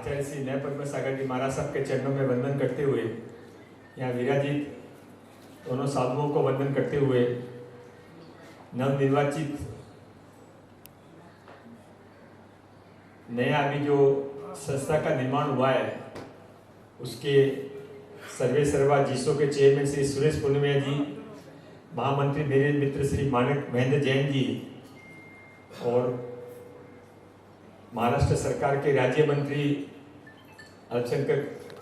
आचार्य श्री नय पद्म सागर जी महाराज साहब के चरणों में वंदन करते हुए, यहाँ विराजित दोनों साधुओं को वंदन करते हुए, नवनिर्वाचित नया अभी जो संस्था का निर्माण हुआ है उसके सर्वे सर्वा जिसो के चेयरमैन श्री सुरेश पूर्णिया जी, महामंत्री मेरे मित्र श्री मानक महेंद्र जैन जी और महाराष्ट्र सरकार के राज्य मंत्री अल्पसंख्यक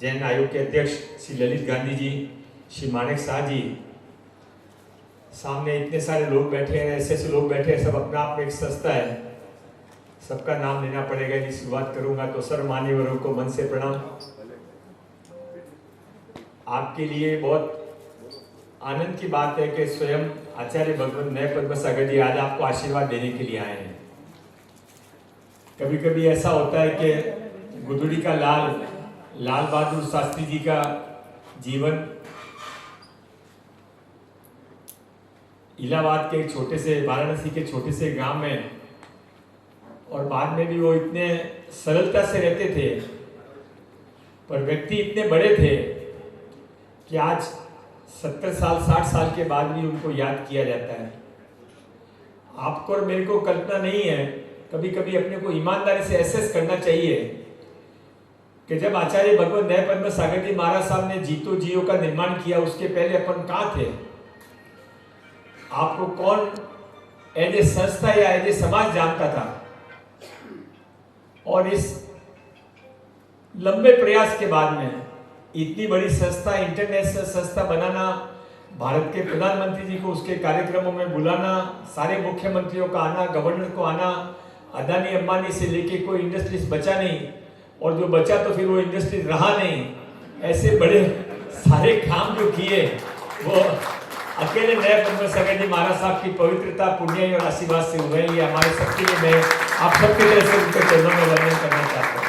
जैन आयोग के अध्यक्ष श्री ललित गांधी जी, श्री माणिक शाह जी, सामने इतने सारे लोग बैठे हैं, ऐसे लोग बैठे हैं, सब अपना आप में एक संस्था है, सबका नाम लेना पड़ेगा। यदि शुरुआत करूंगा तो सर्व मान्यवरों को मन से प्रणाम। आपके लिए बहुत आनंद की बात है कि स्वयं आचार्य भगवत नय पद्म सागर जी आज आपको आशीर्वाद देने के लिए आए हैं। कभी कभी ऐसा होता है कि गुदड़ी का लाल बहादुर शास्त्री जी का जीवन इलाहाबाद के छोटे से, वाराणसी के छोटे से गांव में, और बाद में भी वो इतने सरलता से रहते थे, पर व्यक्ति इतने बड़े थे कि आज 70 साल 60 साल के बाद भी उनको याद किया जाता है। आपको और मेरे को कल्पना नहीं है, कभी कभी अपने को ईमानदारी से एसेस करना चाहिए कि जब आचार्य भगवत नय पद्म सागर जी महाराज साहब ने जीतो जियो का निर्माण किया, उसके पहले अपन कहाँ थे? आपको कौन एज ए संस्था या एज ए समाज जानता था? और इस लंबे प्रयास के बाद में इतनी बड़ी संस्था, इंटरनेशनल संस्था बनाना, भारत के प्रधानमंत्री जी को उसके कार्यक्रमों में बुलाना, सारे मुख्यमंत्रियों का आना, गवर्नर को आना, अदानी अंबानी से लेके कोई इंडस्ट्रीज बचा नहीं, और जो बचा तो फिर वो इंडस्ट्री रहा नहीं। ऐसे बड़े सारे काम जो किए वो अकेले नय पद्म सागर जी महाराज साहब की पवित्रता, पुण्य और आशीर्वाद से हुए। ये हमारे सबके लिए, मैं आप सबके तरफ से उनके चरणों में वंदन करना चाहता हूँ।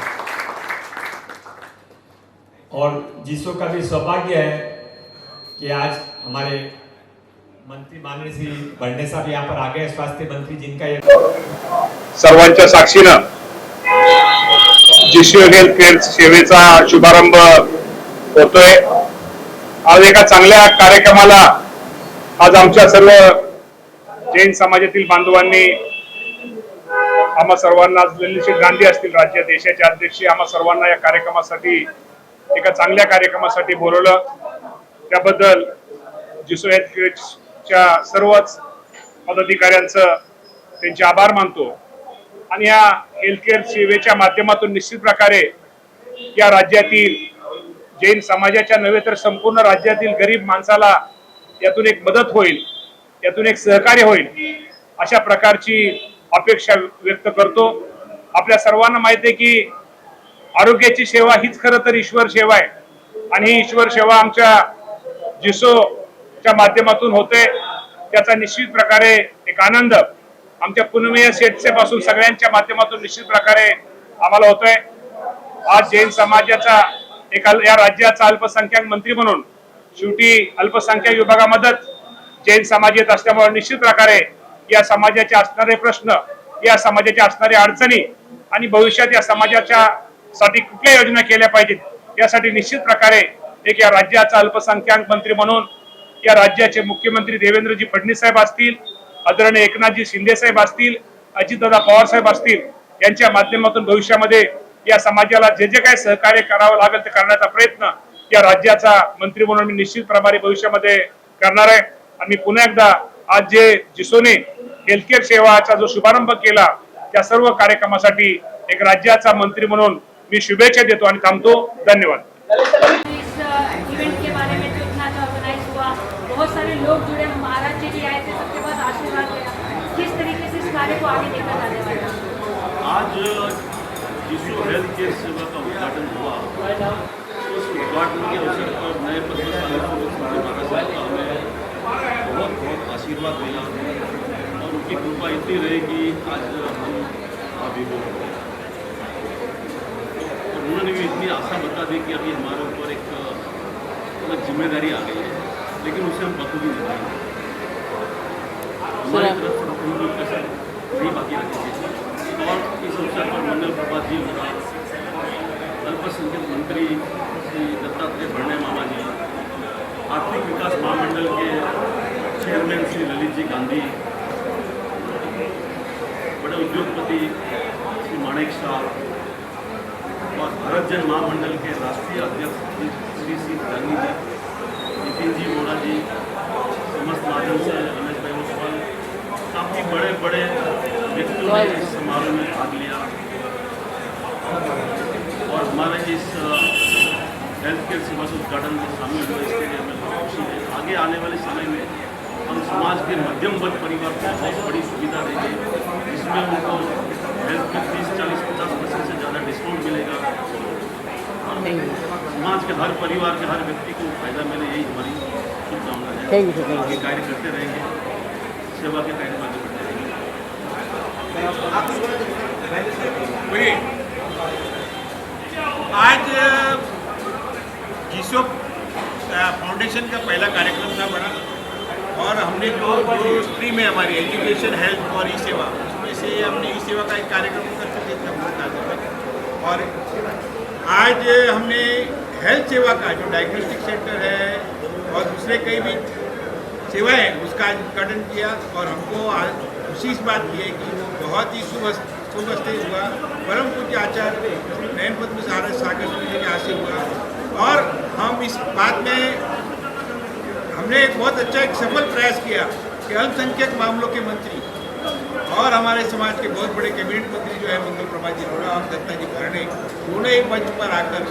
और जिसो का भी सौभाग्य है कि आज हमारे मंत्री माननीय श्री भंडे साहब यहाँ पर आ गए, स्वास्थ्य मंत्री, जिनका ये सर्वांच्या साक्षीनं जिशो हेल्थ केअर सेवेचा शुभारंभ होतोय। आज एका चांगल्या कार्यक्रमाला आज आमच्या सर्व जैन समाजातील बांधवांनी, आम्हा सर्वांना, ललित गांधी असतील राज्य देशाचे अध्यक्ष, आम्हा सर्वांना या कार्यक्रमासाठी, एका चांगल्या कार्यक्रमासाठी बोलवलं, त्याबद्दल जिसो हेल्थ केअरच्या सर्वच पदाधिकाऱ्यांचं त्यांचे आभार मानतो। आणि या हेल्थ केअर सेवेच्या माध्यमातून निश्चित प्रकारे या राज्यातील जैन समाजाच्या नव्हे तर संपूर्ण राज्यातील गरीब माणसाला यातून एक मदत होईल, यातून एक सहकार्य होईल, अशा प्रकारची अपेक्षा व्यक्त करतो। आपल्या सर्वांना माहिती आहे की आरोग्याची सेवा हीच खरं तर ईश्वर सेवा आहे, आणि ही ईश्वर सेवा आमच्या जिसोच्या माध्यमातून होते। त्याचा निश्चित प्रकारे एक आनंद आमच्या पुनमेय सेटचे पासून सगळ्यांच्या माध्यमातून निश्चित प्रकारे आम्हाला होतोय। आज जैन समाजाचा या राज्याचा अल्पसंख्याक मंत्री म्हणून, शेवटी अल्पसंख्याक विभागामध्ये जैन समाज येत असल्यामुळे निश्चित प्रकारे या समाजाचे असणारे प्रश्न, या समाजाच्या असणाऱ्या अडचणी आणि भविष्यात या समाजाच्या साठी कुठल्या योजना केल्या पाहिजेत, यासाठी निश्चित प्रकारे एक या राज्याचा अल्पसंख्याक मंत्री म्हणून या राज्याचे मुख्यमंत्री देवेंद्रजी फडणवीस साहेब असतील, आदरणीय एकनाथजी शिंदे साहेब असतील, अजितदादा पवार साहेब असतील, यांच्या माध्यमातून भविष्यामध्ये या समाजाला जे जे काही सहकार्य करावं लागेल ते करण्याचा प्रयत्न या राज्याचा मंत्री म्हणून मी निश्चित प्रमाणे भविष्यामध्ये करणार आहे। आणि पुन्हा एकदा आज जे जिसोने हेल्थ केअर सेवाचा जो शुभारंभ केला, त्या सर्व कार्यक्रमासाठी एक राज्याचा मंत्री म्हणून मी शुभेच्छा देतो आणि थांबतो। धन्यवाद। बहुत सारे लोग जुड़े, महाराज जी भी आए थे, सबके पास आशीर्वाद लिया। किस तरीके से इस कार्य को आगे लेकर जाने वाले हैं? आज जिसो हेल्थ केयर सेवा का उद्घाटन हुआ, उस उद्घाटन के अवसर पर नए पद्म सागर महाराज साहब का हमें बहुत बहुत आशीर्वाद मिला, और उनकी कृपा इतनी रही कि आज हम अभी हो गए। और उन्होंने भी इतनी आशा बता दी कि अभी हमारे ऊपर एक जिम्मेदारी आ गई है, लेकिन उसे हम बखूबी निभाएंगे। हमारी तरफ से कोई कसर नहीं बाकी रखेंगे। और इस अवसर पर मंगल प्रभात जी होगा, अल्पसंख्यक मंत्री श्री दत्तात्रेय भरणे मामा जी, आर्थिक विकास महामंडल के चेयरमैन श्री ललित जी गांधी, बड़े उद्योगपति श्री माणेक शाह और भारत जन महामंडल के राष्ट्रीय अध्यक्ष श्री सी दानी जी, नितिन जी मोड़ा जी, समस्त माध्यम से रमेश भाई ओसवाल, काफ़ी बड़े बड़े व्यक्तियों ने इस समारोह में भाग लिया। और हमारे इस हेल्थ केयर सेवा के उद्घाटन में शामिल हुए, इसके लिए हमें बहुत खुशी है। आगे आने वाले समय में हम समाज के मध्यम वर्ग परिवार को बहुत बड़ी सुविधा देंगे, जिसमें उनको हेल्थ में 30-40-50% से ज़्यादा डिस्काउंट मिलेगा और समाज के हर परिवार के हर व्यक्ति को फायदा मिले, यही हमारी शुभकामना है। आगे कार्य करते रहेंगे, सेवा के कार्य में आगे बढ़ते रहेंगे। आज जीसो फाउंडेशन का पहला कार्यक्रम था बड़ा, और हमने जो स्ट्रीम है हमारी एजुकेशन, हेल्थ और ई सेवा, उसमें से हमने ई सेवा का एक कार्यक्रम कर चुके थे। और आज हमने हेल्थ सेवा का जो डायग्नोस्टिक सेंटर है और दूसरे कई भी सेवाएं हैं उसका आज उद्घाटन किया। और हमको आज खुशी इस बात की है कि वो बहुत ही शुभ स्टेज हुआ, परम पूज्य आचार्य नयन पद्म सागर जी के हाथ से हुआ। और हम इस बात में हमने एक बहुत अच्छा एक सफल प्रयास किया कि अल्पसंख्यक मामलों के मंत्री और हमारे समाज के बहुत बड़े कैबिनेट मंत्री जो है मंगल प्रभात जी रोड़ा और दत्ता जी भरणे, उन्होंने एक मंच पर आकर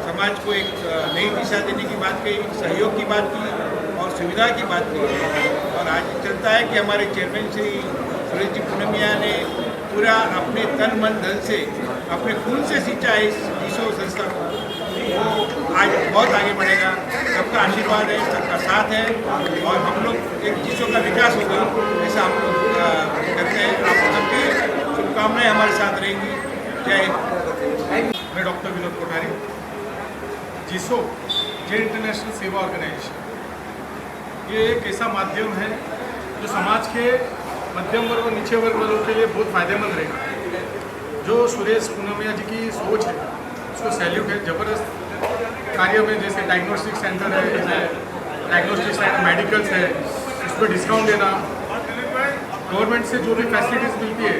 समाज को एक नई दिशा देने की बात कही, सहयोग की बात की और सुविधा की बात की। और आज चलता है कि हमारे चेयरमैन श्री सुरेश जी पूनमिया ने पूरा अपने तन मन धन से अपने खून से सींचा है इस जीसो संस्था को, वो आज बहुत आगे बढ़ेगा। सबका आशीर्वाद है, सबका साथ है और हम लोग एक जीसो का विकास होगा ऐसा हम लोग करते हैं। आप सबकी शुभकामनाएं हमारे साथ रहेंगी। जय हिंद। मैं डॉक्टर विनोद कोठारी। जीसो जैन इंटरनेशनल सेवा ऑर्गेनाइजेशन ये एक ऐसा माध्यम है जो समाज के मध्यम वर्ग और नीचे वर्ग वालों के लिए बहुत फायदेमंद रहेगा। जो सुरेश पूनमिया जी की सोच है उसको सैल्यूट है। ज़बरदस्त कार्य में जैसे डायग्नोस्टिक सेंटर है, डायग्नोस्टिक सेंटर मेडिकल्स है, उस पर डिस्काउंट देना, गवर्नमेंट से जो भी फैसिलिटीज़ मिलती है,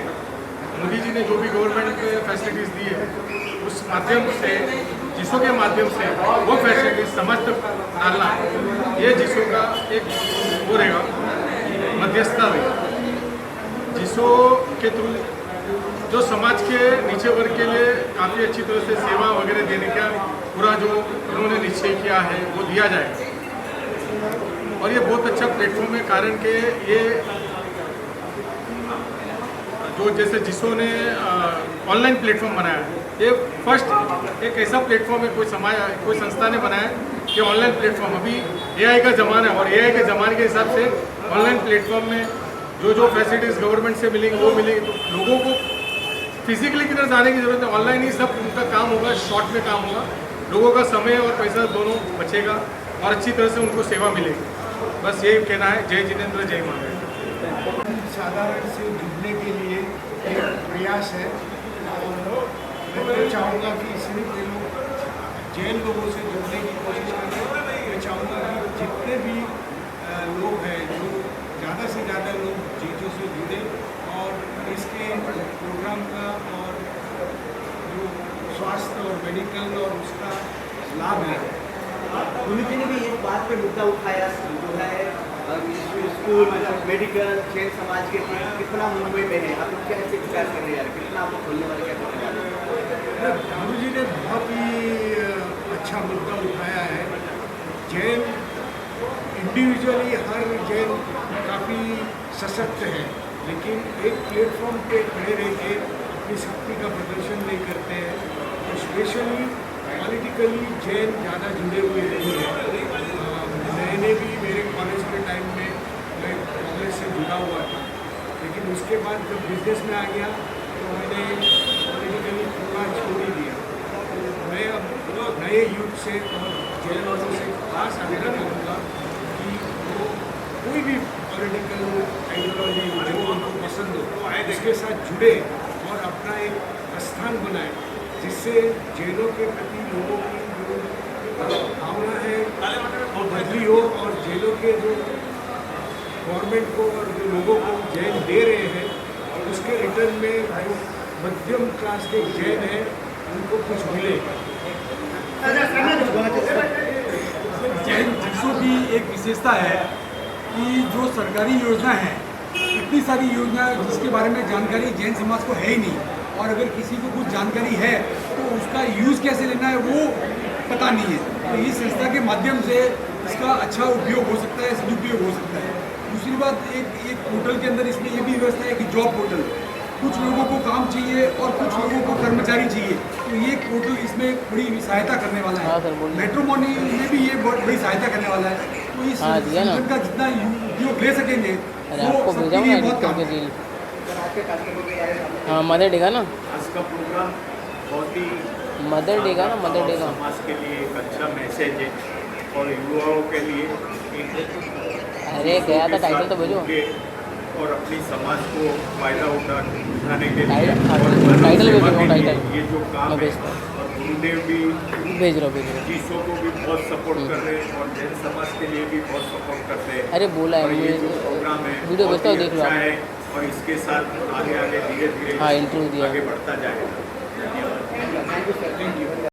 मोदी जी ने जो भी गवर्नमेंट फैसिलिटीज़ दी है उस माध्यम से, जीसो के माध्यम से वो फैसिलिटीज समस्त डालना, ये जीसो का एक वो रहेगा, मध्यस्थता रहेगा। जीसो के थ्रू जो समाज के नीचे वर्ग के लिए काफ़ी अच्छी तरह से सेवा वगैरह देने का पूरा जो उन्होंने निश्चय किया है वो दिया जाएगा। और ये बहुत अच्छा प्लेटफॉर्म है, कारण के ये जो जैसे जीसो ने ऑनलाइन प्लेटफॉर्म बनाया है, ये फर्स्ट एक ऐसा प्लेटफॉर्म है कोई संस्था ने बनाया कि ऑनलाइन प्लेटफॉर्म। अभी एआई का ज़माना है और एआई के ज़माने के हिसाब से ऑनलाइन प्लेटफॉर्म में जो फैसिलिटीज़ गवर्नमेंट से मिलेंगी वो मिलेंगी, तो लोगों को फिजिकली किधर जाने की ज़रूरत है, ऑनलाइन ही सब उनका काम होगा, शॉर्ट में काम होगा, लोगों का समय और पैसा दोनों बचेगा और अच्छी तरह से उनको सेवा मिलेगी। बस यही कहना है। जय जिनेंद्र, जय महाराज। साधारण से जुड़ने के लिए एक प्रयास है और मैं तो चाहूँगा कि सिर्फ ये लोग जैन लोगों से जुड़ने की कोशिश करें। मैं चाहूँगा कि जितने भी लोग हैं, जो ज़्यादा से ज़्यादा लोग जीजो से जुड़े और इसके प्रोग्राम का और जो स्वास्थ्य और मेडिकल और उसका लाभ है। पुनीत जी ने भी एक बात पे मुद्दा उठाया जो है स्कूल मतलब मेडिकल जैन समाज के कितना मुंबई में है, आप लोग कैसे विचार कर रहे हैं, कितना आपको खोलने वाले क्या करने वाले? गुरु जी ने बहुत ही अच्छा मुद्दा उठाया है। जैन इंडिविजुअली हर जैन काफ़ी सशक्त है, लेकिन एक प्लेटफॉर्म पे खड़े रह के अपनी शक्ति का प्रदर्शन नहीं करते हैं। तो स्पेशली पॉलिटिकली जैन ज़्यादा जुड़े हुए नहीं हैं। मैंने भी मेरे कॉलेज के टाइम में मैं कांग्रेस से जुड़ा हुआ था, लेकिन उसके बाद जब बिजनेस में आ गया तो मैंने पॉलिटिकली थोड़ा छोड़ ही दिया। मैं अब नए युग से और जैन वालों से खास आग्रह करूँगा कि वो कोई भी पॉलिटिकल आइडियोलॉजी जो उनको पसंद हो उसके साथ जुड़े और अपना एक स्थान बनाए। जिससे जेलों के प्रति लोगों की जो भावना है वो बदली हो और जेलों के जो गवर्नमेंट को और जो लोगों को जेल दे रहे हैं उसके रिटर्न में जो मध्यम क्लास के जैन हैं उनको कुछ मिले। जैन जिसों की एक विशेषता है कि जो सरकारी योजना है, इतनी सारी योजना जिसके बारे में जानकारी जैन समाज को है ही नहीं, और अगर किसी को कुछ जानकारी है तो उसका यूज़ कैसे लेना है वो पता नहीं है। तो इस संस्था के माध्यम से इसका अच्छा उपयोग हो सकता है, सदुपयोग हो सकता है। दूसरी बात, एक पोर्टल के अंदर इसमें ये भी व्यवस्था है कि जॉब पोर्टल, कुछ लोगों को काम चाहिए और कुछ लोगों को कर्मचारी चाहिए, तो ये पोर्टल इसमें बड़ी सहायता करने वाला है। मैट्रिमोनी में भी ये बहुत बड़ी सहायता करने वाला है। तो इस संगठन का जितना उपयोग ले सकेंगे वो सबके लिए बहुत काम है। हाँ, मदर डे का ना, आज का प्रोग्राम बहुत ही मदर डे का ना, मदर डे का। समाज के लिए एक अच्छा मैसेज है और युवाओं के लिए एक अरे गया था, टाइटल तो बोलो। और अपनी समाज को फायदा उठाने के लिए टाइटल भी भेजो, टाइटल ये जो काम है, भेजता और गुरुदेव भी भेज रहा हूँ। जीसो को भी बहुत सपोर्ट कर रहे हैं और जैन समाज के लिए भी बहुत सपोर्ट करते हैं। अरे बोला है और ये मुझे, जो प्रोग्राम है वीडियो बहुत भेजता हूँ, ही देख लो अच्छा आप। है और इसके साथ आगे आगे धीरे धीरे हाँ, इंटरव्यू दिया। आगे बढ़ता जाएगा। धन्यवाद।